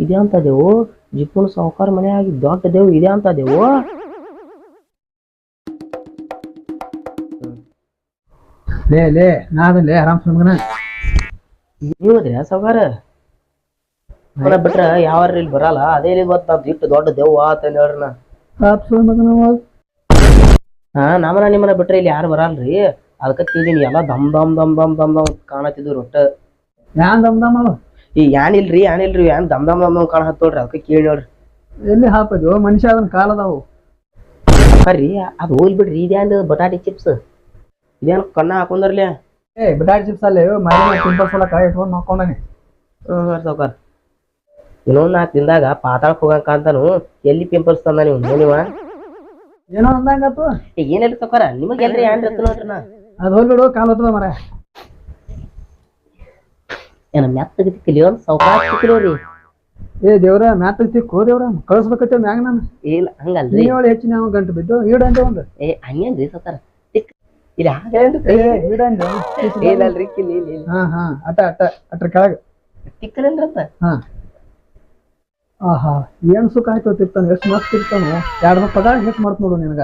ಇದೆ ಅಂತದೇವು ಜಿಪ್ಪುನ ಸಾವುಕಾರ ಮನೆಯಾಗಿ ದೊಡ್ಡ ದೇವು ಇದೆ ಅಂತದೇವು. ಲೇ ಲೇ ನಾದಲ್ಲೇ ಆರಾಮ್ ಸುಮ್ಗನ ನೀವದ್ರಿ ಸಾವುಕಾರ ಬಿಟ್ರ ಯಾವಾರ ಇಲ್ಲಿ ಬರಲ್ಲ ಅದೇ ಇಲ್ಲಿ ಗೊತ್ತ ಇಟ್ಟು ದೊಡ್ಡ ದೇವ್ ಆತ ಹೇಳ್ರಿ ನಾ. ಹಾ ನಮ್ಮನ ನಿಮ್ಮನ ಬಿಟ್ರೆ ಇಲ್ಲಿ ಯಾರು ಬರಲ್ರಿ. ಅದಕ್ಕ ತಿಂದಿನಿ ಎಲ್ಲಾ ದಮ್ ದಮ್ ದಮ್ ದಮ್ ದಮ್ ದಮ್ ಕಾಣತಿದ್ವಿ ಒಟ್ಟ. ಯಾನ್ ದಮ್ ದಮ್ ಅವ ಈ ಏನಿಲ್ರಿ ಏನ್ ದಮ್ ದಮ್ ದಮ್ ದಮ್ ಕಾಣ ಹತ್ತೋಳ್ರಿ ಅದಕ್ಕೆ ಕೇಳಿ ನೋಡ್ರಿ. ಎಲ್ಲಿ ಹಾಪದ್ವು ಮನುಷ್ಯ ಅದನ್ನ ಕಾಲದಾವು ಬರ್ರಿ ಅದು ಹೋಲ್ ಬಿಡ್ರಿ. ಇದೇನ್ ಬಟಾಟಿ ಚಿಪ್ಸ್ ಇದೇನ್ ಕಣ್ಣ ಹಾಕೊಂಡ್ರಲ್ಲ. ಏ ಬಟಾಟಿ ಚಿಪ್ಸ್ ಅಲ್ಲೇ ಮನೆ ಪಿಂಪಲ್ಸ್ ಎಲ್ಲ ಕಾಯಿ ಇಟ್ಕೊಂಡು ನೋಡ್ಕೊಂಡಾನೆ. ಸಾವುಕಾರ ಇನ್ನೊಂದ್ 4 ದಿನದಾಗ ಪಾತಾಳಕ್ ಹೋಗಂಕ ಅಂತಾನು ಎಲ್ಲಿ ಪಿಂಪಲ್ಸ್ ತಂದ ನೀವು ನೀವ ಏನೋ ಅಂದಂಗತ್ತು. ಏನಿಲ್ಲ ಸಾವುಕಾರ ನಿಮಗ್ ಎಲ್ರಿ ಏನ್ ನೋಡ್ರಿ ನಾ ಅದು ಹೋಗ್ಬಿಡು ಕಾಲ್ ಹೊತ್ತದ ಮರ ಏನ ಮೆತ್ತಗ ತಿಕ್ಕಲಿ ಒಂದ್ ಸಾವುಕಾರ ತಿಕ್ಕಲೋರಿ. ಏ ದೇವ್ರ ಮ್ಯಾತಗ್ ತಿಕ್ಕು ದೇವ್ರ ಕಳ್ಸ್ಬೇಕತ್ತ ಮ್ಯಾಗ ನಾನು ಇಲ್ಲ ಹಂಗಲ್ರಿ ನೀವಳಿ ಹೆಚ್ಚಿನ ನಾವು ಗಂಟು ಬಿದ್ದು ಈಡಂತ ಒಂದು ಹಂಗೇನ್ರಿ ಸಾವುಕಾರ ತಿಕ್ ಇಲ್ಲಿ ಹಾಗಲ್ರಿ ಕಿಲ್ಲಿ ಹಾ ಹಾ ಅಟ ಅಟ ಅಟ್ರ ಕೆಳಗ ತಿಕ್ಕಲೇನ್ರತ್ತ. ಹಾ ಆಹಾ ಏನ್ ಸುಖ ಆಯ್ತು ತಿರ್ತಾನ ಎಷ್ಟು ಮಸ್ತ್ ತಿರ್ತಾನು 2 ಪಗಾರ ಹೆಚ್ಚು ಮಾಡ್ತ ನೋಡು ನಿನಗ.